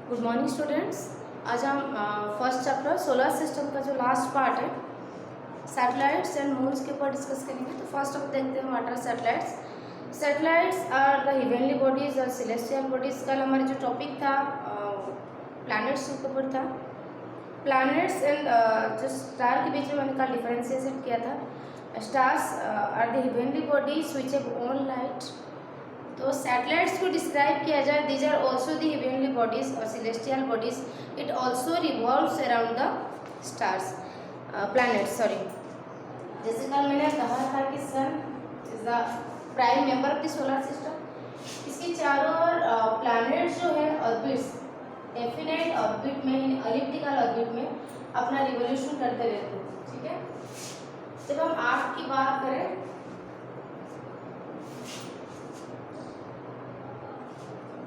Good morning students. आज हम first chapter solar system का जो लास्ट पार्ट है सैटेलाइट्स एंड मून्स के ऊपर डिस्कस करेंगे। तो फर्स्ट हम देखते हैं what are satellites. Satellites are the heavenly bodies और सेलेस्टियल बॉडीज। कल हमारा जो टॉपिक था प्लैनेट्स के ऊपर था। प्लैनेट्स एंड जो स्टार के बीच में मैंने कल डिफरेंशिएशन किया था। Stars are the heavenly bodies which have own light. तो सैटेलाइट्स को डिस्क्राइब किया जाए, these are also the heavenly bodies और celestial bodies. It also revolves around the stars planets sorry. जैसे कल मैंने कहा था कि sun is the prime member of the solar system. इसके चारों ओर प्लैनेट्स जो है ऑर्बिट्स डेफिनेट ऑर्बिट में, एलिप्टिकल ऑर्बिट में अपना रिवोल्यूशन करते रहते हैं। ठीक है, जब हम आर्थ की बात करें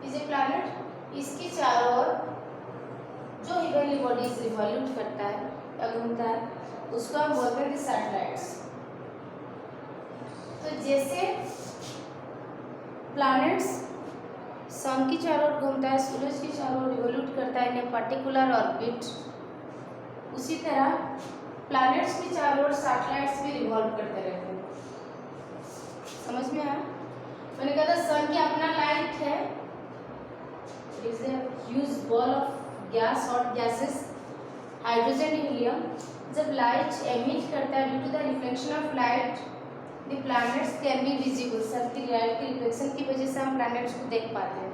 इज ए प्लैनेट, इसके चारों ओर जो हेवनली बॉडीज रिवॉल्यूट करता है या घूमता है उसको हम बोलते हैं सैटेलाइट्स। तो जैसे प्लैनेट्स सन की चारों ओर घूमता है, सूरज की चारों ओर रिवॉल्यूट करता है इन ए पर्टिकुलर ऑर्बिट, उसी तरह प्लैनेट्स की चारों ओर सैटेलाइट्स भी रिवॉल्व करते रहते हैं। समझ में आया? मैंने कहा था सन की अपना लाइट है, is a huge ball of gas, hot gases, hydrogen, helium। जब लाइट एमिट करता है, due to the reflection of light the planets can be visible. Sun की लाइट के रिफ्लेक्शन की वजह से हम प्लैनेट्स को देख पाते हैं।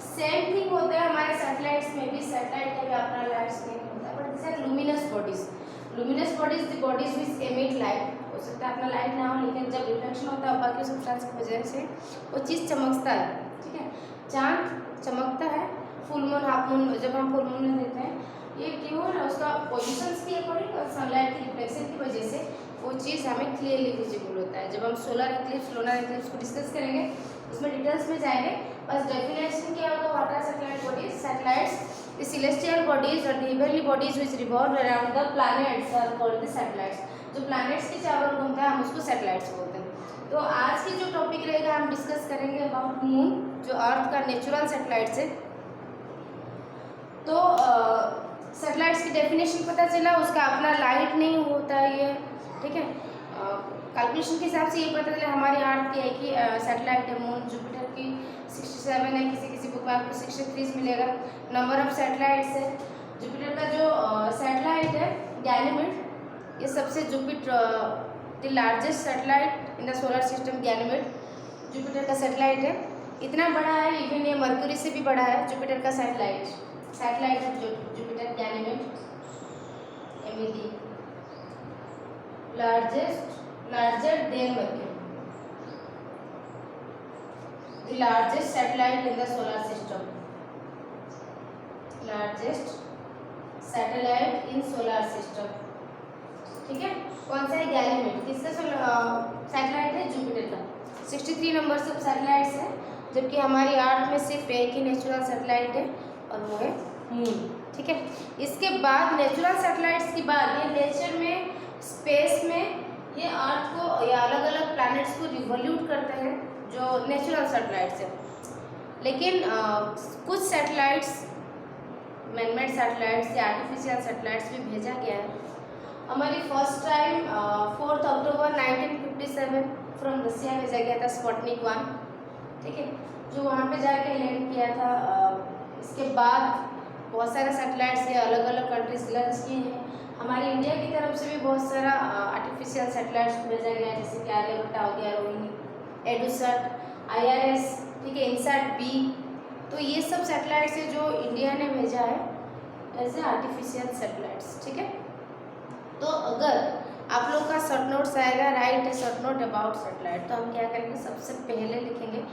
सेम थिंग होता है हमारे सैटेलाइट्स में भी। सैटेलाइट का भी अपना लाइट्स नहीं होता है, but this are luminous bodies. Luminous bodies the bodies which emit light. हो सकता है अपना लाइट ना हो, लेकिन जब रिफ्लेक्शन होता है बाकी सब्सटेंस की वजह से वो चीज़ चमकता है। ठीक है, चाँद चमकता है, फुल मून, हाफ मून, जब हम फुल मून में देते हैं, ये केवल उसका पोजिशंस के अकॉर्डिंग और सनलाइट की रिफ्लेक्शन की वजह से वो चीज़ हमें क्लियरली विजिबल होता है। जब हम सोलर एक्लिप्स, लूनर एक्लिप्स को डिस्कस करेंगे उसमें डिटेल्स में जाएंगे। बस डेफिनेशन क्या होगा, what are satellite bodies. Satellites the celestial bodies और the heavenly bodies which revolve around the planets are called the satellites. जो प्लैनेट्स के चारों ओर घूमता है हम उसको सैटेलाइट्स बोलते हैं। तो आज की जो टॉपिक रहेगा हम डिस्कस करेंगे अबाउट मून, जो अर्थ का नेचुरल सैटेलाइट्स है। तो सैटेलाइट्स की डेफिनेशन पता चला, उसका अपना लाइट नहीं होता है ये। ठीक है, कैलकुलेशन के हिसाब से ये पता चला हमारी अर्थ की एक ही सैटेलाइट है मून। जुपिटर की 67 है, किसी किसी बुक में आपको 63 मिलेगा। नंबर ऑफ सैटेलाइट्स है। जुपिटर का जो सैटेलाइट है गैनीमेड, ये सबसे Jupiter the largest satellite in the solar system. Ganymede Jupiter का सैटेलाइट है, इतना बड़ा है इवन ये मरक्यूरी से भी बड़ा है जुपिटर का सैटेलाइट है Jupiter Ganymede MED, larger than Mercury, the largest satellite in the solar system, largest satellite in solar system। ठीक है, कौन सा है? गैनीमेड। किसका सैटेलाइट है? जुपिटर का। 63 नंबर सब सैटेलाइट्स है, जबकि हमारी अर्थ में सिर्फ एक ही नेचुरल सैटेलाइट है और वो है मून। ठीक है, इसके बाद नेचुरल सैटेलाइट्स के बाद ये नेचर में, स्पेस में ये अर्थ को या अलग अलग प्लैनेट्स को रिवॉल्यूट करते हैं जो नेचुरल सैटेलाइट्स है। लेकिन कुछ सैटेलाइट्स, मैनमेड सैटेलाइट्स या आर्टिफिशियल सैटेलाइट्स भी भेजा गया है। हमारी फर्स्ट टाइम 4 अक्टूबर 1957 फ्रॉम रसिया भेजा गया था स्पुतनिक 1। ठीक है, जो वहाँ पे जाके लैंड किया था। इसके बाद बहुत सारे सैटेलाइट्स के अलग अलग कंट्रीज लॉन्च किए हैं। हमारी इंडिया की तरफ से भी बहुत सारा आर्टिफिशियल सैटेलाइट्स भेजा गया है, जैसे कि आर्यभट्टा हो गया, रोहिणी, एडुसैट, IRS, ठीक है, INSAT-B। तो ये सब सैटेलाइट्स है जो इंडिया ने भेजा है एज ए आर्टिफिशियल सैटेलाइट्स। ठीक है, तो अगर आप लोग का शॉर्ट नोट्स आएगा, right A short note about satellite, तो हम क्या करेंगे, सबसे पहले लिखेंगे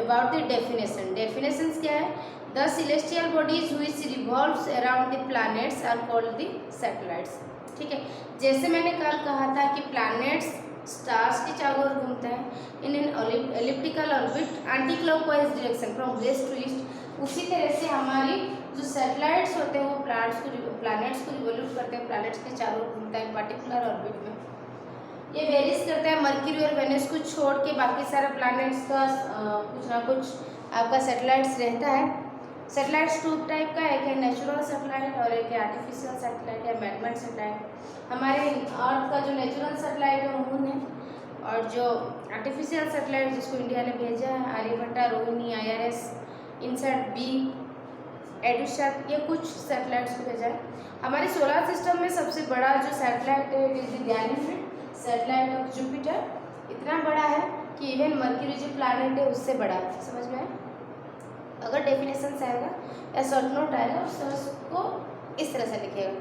अबाउट द डेफिनेशन। डेफिनेशंस क्या है? The celestial bodies which revolves around the planets are called the satellites. ठीक है, जैसे मैंने कल कहा था कि प्लैनेट्स स्टार्स के चारों ओर घूमता है in an elliptical orbit anti clockwise direction from west to east. उसी तरह से हमारी जो सैटेलाइट्स होते हैं वो प्लैनेट्स को रिवॉल्यूट करते हैं, प्लैनेट्स के चारों ओर घूमता है पर्टिकुलर ऑर्बिट में। ये वेरीज करता है मर्क्यूरी और वेनस को छोड़ के, बाकी सारा प्लैनेट्स का कुछ ना कुछ आपका सैटेलाइट्स रहता है। सैटेलाइट्स टू टाइप का, एक है नेचुरल सैटेलाइट और एक है आर्टिफिशियल सैटेलाइट या मैनमेड सैटेलाइट। हमारे अर्थ का जो नेचुरल सैटेलाइट है मून है, और जो आर्टिफिशियल सैटेलाइट जिसको इंडिया ने भेजा है Aryabhata, Rohini, IRS, INSAT B, EDUSAT, ये कुछ सैटेलाइट्स को भेजा है। हमारे सोलर सिस्टम में सबसे बड़ा जो सैटेलाइट है it is the Ganymede satellite of Jupiter. इतना बड़ा है कि इवन मर्क्यूरी जो प्लैनेट है उससे बड़ा है। समझ में आया? अगर डेफिनेशन से आएगा या शॉर्ट नोट आएगा उसको इस तरह से लिखेगा।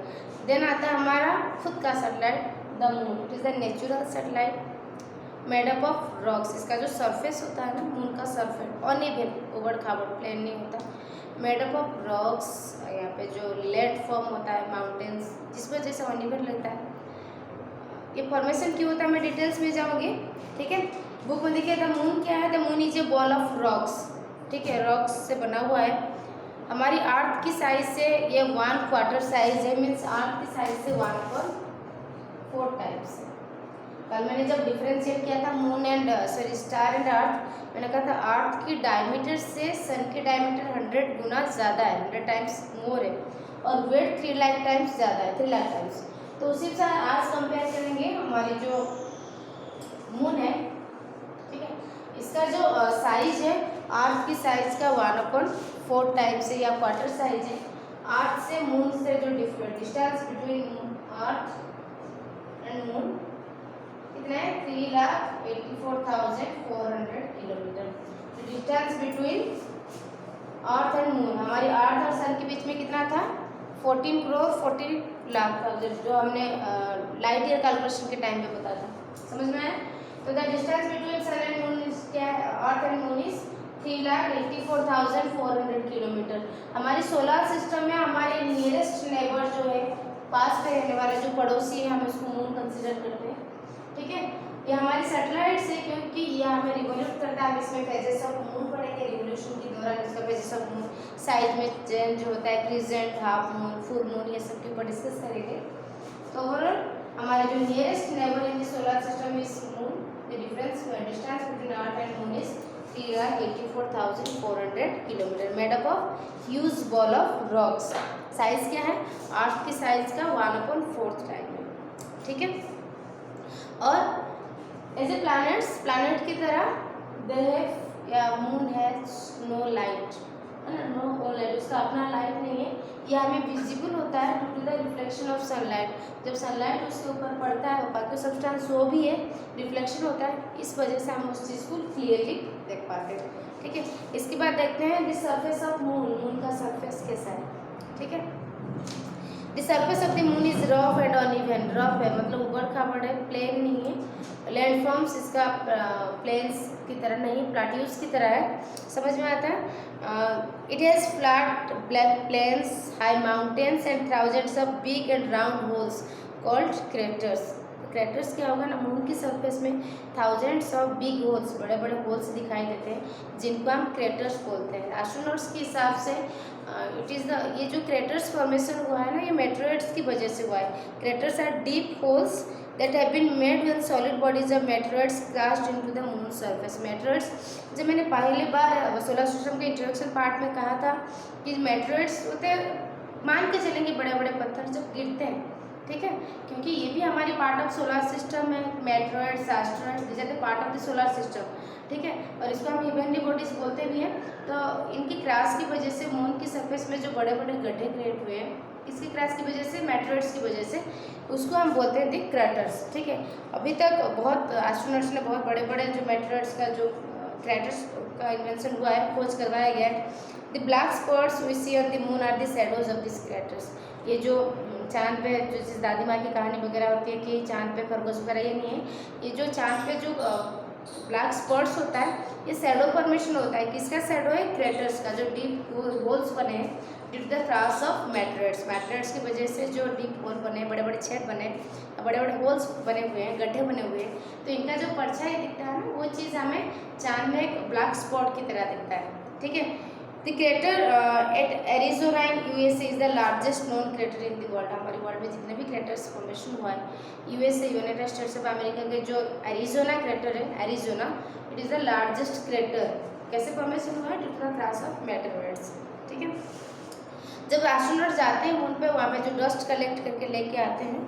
देन आता है हमारा खुद का satellite the moon. It is the natural satellite made up of rocks. इसका जो सरफेस होता है ना मून का सरफेस अनइवन, उबड़ खाबड़ प्लेन नहीं होता, मेड अप ऑफ रॉक्स। यहाँ पे जो लेड फॉर्म होता है माउंटेन्स, जिस वजह से अनइवन लगता है। ये फॉर्मेशन क्यों होता है मैं डिटेल्स में जाऊँगी, ठीक है। बुक में देखिए द मून क्या है, the moon is a ball of rocks, ठीक है, रॉक्स से बना हुआ है। हमारी अर्थ की साइज से ये 1/4 साइज है, मीन्स अर्थ की साइज से 1/4 टाइप्स है। कल मैंने जब डिफरेंशिएट किया था moon and star and earth, मैंने कहा था अर्थ की डायमीटर से सन की डायमीटर 100 गुना ज़्यादा है, 100 टाइम्स मोर है, और वेट 3 लाख टाइम्स ज़्यादा है, 3 लाख टाइम्स। तो उसी से आज कंपेयर करेंगे हमारी जो मून है, ठीक है, इसका जो साइज है अर्थ की साइज का 1/4 टाइप्स है या क्वार्टर साइज है। अर्थ से मून से जो distance between earth and moon कितना है 3,84,400 kilometre. Distance between earth and moon, हमारी अर्थ और सन के बीच में कितना था 14 करोड़ 40 लाख, जो हमने लाइट ईयर कैलकुलेशन के टाइम पे पता था। समझ में आया? तो the distance between sun and moon is क्या है, earth and moon is 3,84,400 kilometre. हमारी सोलर सिस्टम में हमारे नियरेस्ट नेबर जो है, पास में रहने वाला जो पड़ोसी है, हम उसको मून कंसिडर करते हैं, ठीक है। ये हमारी सैटेलाइट से, क्योंकि ये हमें रिवोल्यूट करता है, इसमें फेजेस ऑफ मून पढ़ेंगे रिवोल्यूशन के दौरान। इसका फेजेस ऑफ मून साइज में चेंज होता है, crescent, half moon, full moon, ये सब के ऊपर डिस्कस करेंगे। तो ओवरऑल हमारे जो nearest neighbour in the solar system is moon. The difference distance between earth and moon is 3,84,400 kilometre, made up of huge ball of rocks. Size क्या है अर्थ की साइज का 1/4 टाइम है, ठीक है। और एज ए प्लैनेट की तरह दे हैव या मून हैज नो लाइट, है ना, नो लाइट, उसका अपना लाइट नहीं है। यह हमें विजिबल होता है due to the reflection of sunlight. जब सनलाइट उसके ऊपर पड़ता है, बाकी सब्सटेंस वो भी है, रिफ्लेक्शन होता है, इस वजह से हम उस चीज़ को क्लियरली देख पाते हैं, ठीक है। इसके बाद देखते हैं the surface of moon. Moon का सरफेस कैसा है, ठीक है। The surface of the moon is rough and uneven. Rough है मतलब उबड़ खाबड़ है, प्लेन नहीं है। लैंडफॉर्म्स इसका प्लेन्स की तरह नहीं, प्लाट्यूज की तरह है। समझ में आता है? It has flat black plains, high mountains and thousands of big and round holes called craters. Craters क्या होगा ना, मून की सरफेस में थाउजेंड्स ऑफ बिग होल्स, बड़े बड़े होल्स दिखाई देते हैं, जिनको हम क्रेटर्स बोलते हैं। एस्ट्रोनॉट्स के हिसाब से इट इज़ द, ये जो क्रेटर्स फॉर्मेशन हुआ है ना, ये मेटेरॉइड्स की वजह से हुआ है। Craters are deep holes that have been made when solid bodies of meteoroids crashed into the moon surface. meteoroids, जब मैंने पहली बार सोलर सिस्टम के इंट्रोडक्शन पार्ट में कहा था कि मेटेरॉइड्स होते हैं, मान के चलेंगे बड़े बड़े पत्थर जब गिरते हैं, ठीक है, क्योंकि ये भी हमारी पार्ट ऑफ सोलर सिस्टम है। Meteoroids, asteroids, this are the part of the solar system, ठीक है, और इसको हम हेवनली बॉडीज बोलते भी हैं। तो इनकी क्रैश की वजह से मून की सरफेस में जो बड़े बड़े गड्ढे क्रिएट हुए हैं, इसकी क्रैश की वजह से, मेटेरॉइड्स की वजह से, उसको हम बोलते हैं द क्रेटर्स, ठीक है। अभी तक बहुत एस्ट्रोनॉट्स ने बहुत बड़े बड़े जो मेटेरॉइड्स का जो क्रेटर्स का इन्वेंशन हुआ है, खोज करवाया गया है। The black spots we see on the moon are the shadows of this craters. ये जो चांद पे जो जिस दादी माँ की कहानी वगैरह होती है कि चांद पे खरगोश वगैरह, ये नहीं है। ये जो चांद पे जो ब्लैक स्पॉट्स होता है, ये शैडो फॉर्मेशन होता है। किसका शैडो है? क्रेटर्स का, जो डीप होल्स बने हैं due to the crash of meteoroids. Meteoroids की वजह से जो डीप होल बने, बड़े बड़े छेद बने, बड़े बड़े होल्स बने हुए हैं, गड्ढे बने हुए हैं, तो इनका जो परछाई दिखता है ना, वो चीज़ हमें चांद में एक ब्लैक स्पॉट की तरह दिखता है, ठीक है। The crater at Arizona in USA is the largest known crater in the world. हमारे वर्ल्ड में जितने भी क्रेटर्स फॉर्मेशन हुआ है, USA United States of America के जो एरिजोना क्रेटर है, Arizona, it is the largest crater. कैसे फॉर्मेशन हुआ है? Due to the crash of meteoroids, ठीक है। ठीक है। जब एस्ट्रोनॉट जाते हैं मून पे, वहाँ पे जो डस्ट कलेक्ट करके लेके आते हैं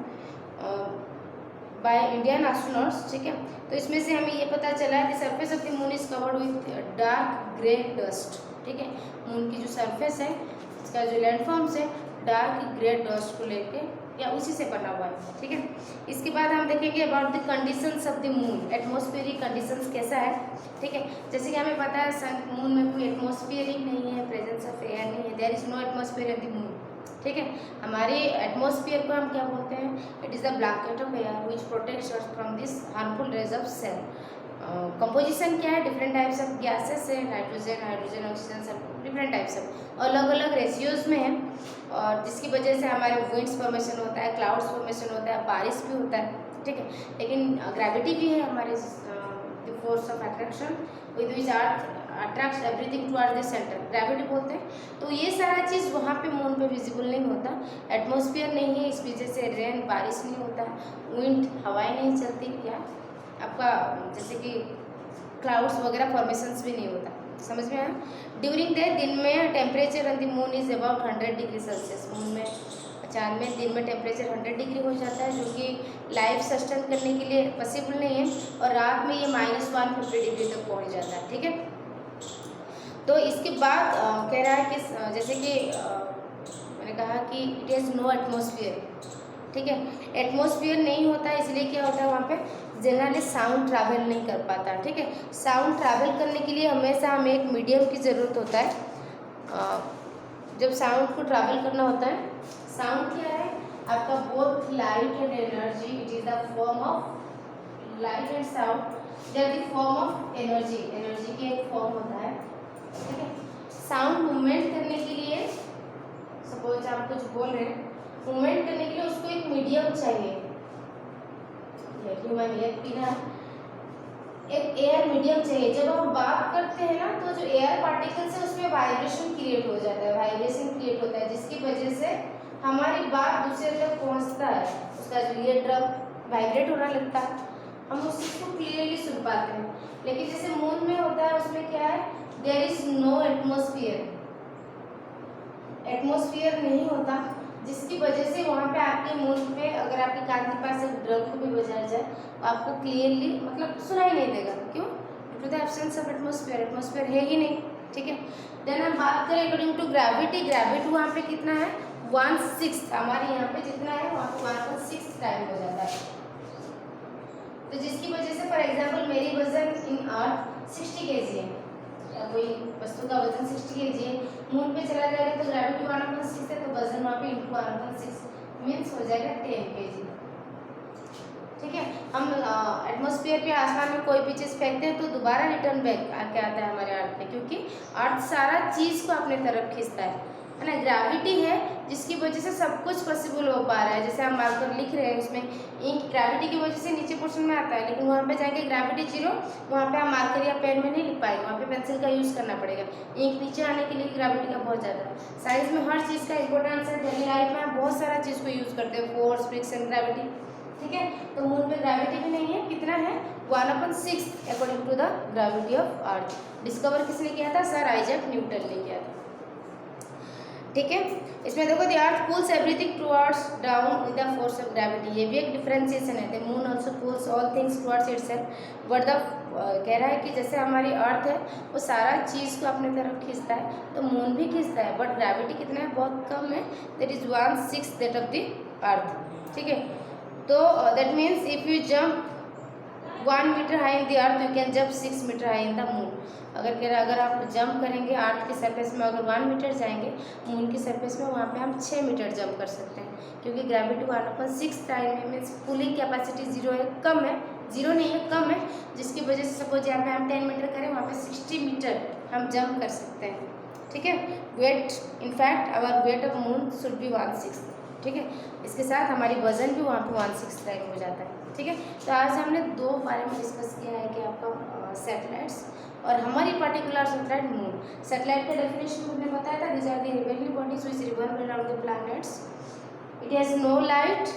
बाय इंडियन एस्ट्रोनॉट्स, ठीक है। तो इसमें से हमें ये पता चला है कि surface of the moon is covered with dark grey dust, ठीक है। मून की जो सरफेस है, इसका जो लैंडफॉर्म्स है, डार्क ग्रे डस्ट को लेके या उसी से बना हुआ है, ठीक है। इसके बाद हम देखेंगे about the conditions of the moon, atmospheric conditions कैसा है, ठीक है। जैसे कि हमें पता है सन मून में कोई एटमॉस्फेयर ही नहीं है, प्रेजेंस ऑफ एयर नहीं है, there is no atmosphere in the moon, ठीक है। हमारे एटमॉस्फेयर को हम क्या बोलते हैं, it is the blanket of air which protects us from this harmful rays of sun. Composition क्या है, डिफरेंट टाइप्स ऑफ गैसेस है, हाइड्रोजन ऑक्सीजन सब डिफरेंट टाइप्स ऑफ अलग अलग रेशियोज में है, और जिसकी वजह से हमारे विंड्स फॉर्मेशन होता है, क्लाउड्स फॉर्मेशन होता है, बारिश भी होता है, ठीक है। लेकिन ग्रेविटी भी है हमारे, the force of attraction with which earth attracts everything towards the centre, gravity बोलते हैं। तो ये सारा चीज़ वहाँ पे मून पे विजिबल नहीं होता, एटमॉस्फेयर नहीं है, इस वजह से रेन बारिश नहीं होता, विंड हवाएं नहीं चलती, या आपका जैसे कि क्लाउड्स वगैरह फॉर्मेशंस भी नहीं होता, समझ में आया। ड्यूरिंग द दिन में temperature on the moon is about 100 degree Celsius, moon में चांद में दिन में टेम्परेचर 100 डिग्री हो जाता है, जो कि लाइफ सस्टेन करने के लिए पॉसिबल नहीं है, और रात में ये -150 डिग्री तक पहुँच जाता है, ठीक है। तो इसके बाद कह रहा है कि जैसे कि मैंने कहा कि इट इज़ नो एटमॉस्फेयर, ठीक है। एटमॉस्फेयर नहीं होता, इसलिए क्या होता है वहाँ पे जनरली साउंड ट्रैवल नहीं कर पाता, ठीक है। साउंड ट्रैवल करने के लिए हमेशा हमें एक मीडियम की ज़रूरत होता है। जब साउंड को ट्रैवल करना होता है, साउंड क्या है आपका, both light and energy, it is the form of light and sound, they are the form of energy, energy की एक फॉर्म होता है, ठीक है। साउंड मूवमेंट करने के लिए, सपोज आप कुछ बोल रहे हैं, मूवमेंट करने के लिए उसको एक मीडियम चाहिए, ह्यूमन एयर पीना, एक एयर मीडियम चाहिए। जब हम बात करते हैं ना, तो जो एयर पार्टिकल्स है उसमें वाइब्रेशन क्रिएट हो जाता है, वाइब्रेशन क्रिएट होता है, जिसकी वजह से हमारी बात दूसरे तक पहुंचता है, उसका जो ईयर ड्रम वाइब्रेट होना लगता है, हम उस चीज़ को क्लियरली सुन पाते हैं। लेकिन जैसे मून में होता है, उसमें क्या है, there is no atmosphere, atmosphere नहीं होता, जिसकी वजह से वहाँ पे आपके मून पे अगर आपके कान के पास एक ड्रम को भी बजाया जाए तो आपको क्लियरली मतलब सुनाई नहीं देगा, क्यों, due to the absence of atmosphere, atmosphere है ही नहीं, ठीक है। देन हम बात करें अकॉर्डिंग टू ग्रेविटी, ग्रेविटी वहाँ पे कितना है, 1/6, हमारे यहाँ पे जितना है वहाँ पे 1/6 टाइम हो जाता है। तो जिसकी वजह से फॉर एग्जाम्पल मेरी वजन इन अर्थ 60 kg है, या कोई वस्तु का वजन 60 kg है, मून पे चला जाएगा तो ग्रेविटी 1/6 है, तो वजन वहाँ पे इंटू 1/6 मीन्स हो जाएगा 10 kg, ठीक है। हम एटमॉस्फेयर पे आसमान में कोई भी चीज़ फेंकते हैं तो दोबारा रिटर्न बैक आके आता है हमारे अर्थ पे, क्योंकि अर्थ सारा चीज़ को अपने तरफ खींचता है ना, ग्रेविटी है जिसकी वजह से सब कुछ पॉसिबल हो पा रहा है। जैसे हम मार्कर लिख रहे हैं, उसमें इंक ग्रेविटी की वजह से नीचे पोर्शन में आता है, लेकिन वहाँ पे जाके ग्रेविटी 0, वहाँ पे हम मार्कर या पेन में नहीं लिख पाएंगे, वहाँ पे पेंसिल का यूज़ करना पड़ेगा। इंक नीचे आने के लिए ग्रेविटी का बहुत ज़्यादा है। साइंस में हर चीज़ का इंपॉर्टेंस है, डेली लाइफ में हम बहुत सारा चीज़ को यूज़ करते हैं, फोर्स, फ्रिक्शन, ग्रेविटी, ठीक है। तो मून पे ग्रेविटी भी नहीं है, कितना है, 1/6 according to the gravity of earth. Discover किसने किया था, सर आइजैक न्यूटन ने किया था, ठीक है। इसमें देखो the earth pulls everything towards down with the force of gravity, ये भी एक डिफरेंशिएशन है, the moon also pulls all things towards itself, but the कह रहा है कि जैसे हमारी अर्थ है वो सारा चीज़ को अपने तरफ खींचता है, तो मून भी खींचता है, बट ग्रेविटी कितना है, बहुत कम है, that is 1/6 that of the earth, ठीक है। तो that means if you jump 1 metre high in the earth, you can jump 6 metre high in the moon. अगर आप जंप करेंगे अर्थ के सरफेस में, अगर 1 मीटर जाएंगे मून की सरफेस में, वहाँ पे हम 6 मीटर जंप कर सकते हैं, क्योंकि ग्रेविटी 1/6 टाइम में मीन्स पुलिंग कैपेसिटी 0 है, कम है, 0 नहीं है, कम है, जिसकी वजह से सपोज यहाँ पे हम 10 मीटर करें, वहाँ पे 60 मीटर हम जंप कर सकते हैं, ठीक है। Weight, in fact our weight of moon should be 1/6, ठीक है। इसके साथ हमारी वजन भी वहाँ पे 1/6 टाइम हो जाता है, ठीक है। तो आज हमने दो बारे में डिस्कस किया है कि आपका सैटेलाइट्स और हमारी पर्टिकुलर सैटेलाइट मून। सैटेलाइट का डेफिनेशन हमने बताया था, this are the heavenly bodies which revolve around the planets, it has no light,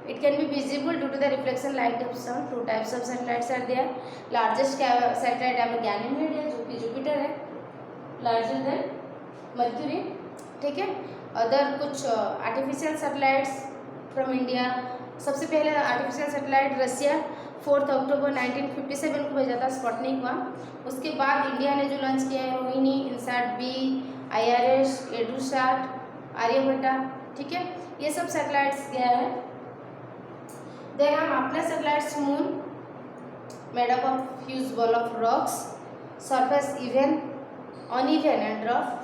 it can be visible due to the reflection light of sun. Two types of satellites are there. Largest satellite आपका Ganymede है, जो कि Jupiter है, larger than mercury, ठीक है। Other कुछ artificial satellites from India. सबसे पहले आर्टिफिशियल सैटेलाइट रसिया 4 अक्टूबर 1957 को भेजा था, स्पुतनिक 1। उसके बाद इंडिया ने जो लॉन्च किया है Rohini, INSAT B, IRS, EDUSAT, Aryabhata, ठीक है, ये सब सैटेलाइट्स गया है। देन हम अपने satellites moon made up of huge ball of rocks, surface even uneven and rough,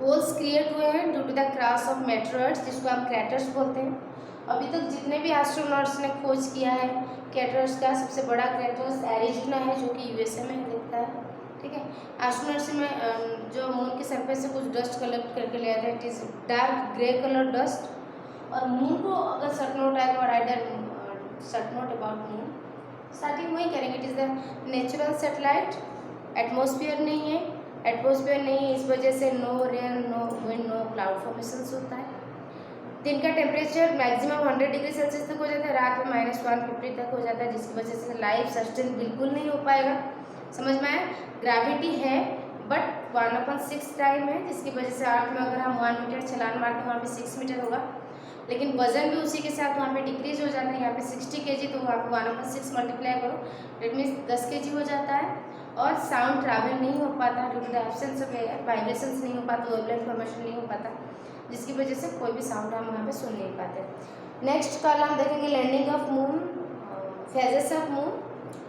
holes create हुए हैं due to the crash of materials, जिसको हम क्रैटर्स बोलते हैं। अभी तक जितने भी एस्ट्रोनॉट्स ने खोज किया है क्रैटर्स का, सबसे बड़ा क्रैटर्स एरिजोना है जो कि USA में दिखता है, ठीक है। एस्ट्रोनॉट्स में जो मून के सरफेस से कुछ डस्ट कलेक्ट करके ले आते हैं, it is dark grey colour dust. और मून को अगर सर्ट नोट आएगा और either short note about moon starting वही करेंगे। It is the natural satellite, atmosphere नहीं है, एटमॉस्फेयर नहीं है इस वजह से no rain, no wind, no cloud formations होता है। दिन का टेम्परेचर मैक्सिमम 100 डिग्री सेल्सियस तक हो जाता है, रात में -150 तक हो जाता है, जिसकी वजह से लाइफ सस्टेन बिल्कुल नहीं हो पाएगा। समझ में आया? ग्रेविटी है बट 1/6 टाइम है, जिसकी वजह से अर्थ में अगर हम 1 मीटर छलांग मारते हैं वहाँ पे 6 मीटर होगा, लेकिन वजन भी उसी के साथ वहाँ पे डिक्रीज हो जाता है। यहाँ पे 60 kg तो वहाँ पे 1/6 मल्टीप्लाई करो, डेट मीन्स 10 kg हो जाता है। और साउंड ट्रैवल नहीं हो पाता due to the absence of air, vibrations नहीं हो पाता, वेवलेंथ फॉर्मेशन नहीं हो पाता, जिसकी वजह से कोई भी साउंड हम वहाँ पे सुन नहीं पाते। नेक्स्ट कल हम देखेंगे landing of moon, phases of moon,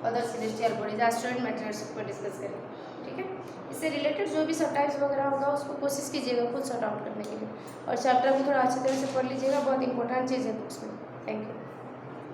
other celestial bodies, asteroid materials पर डिस्कस करेंगे, ठीक है। इससे रिलेटेड जो भी सब टाइप्स वगैरह होगा उसको कोशिश कीजिएगा खुद सॉर्ट आउट करने के लिए, और चैप्टर भी थोड़ा अच्छी तरह से पढ़ लीजिएगा, बहुत इंपॉर्टेंट चीज़ है बुक्स में।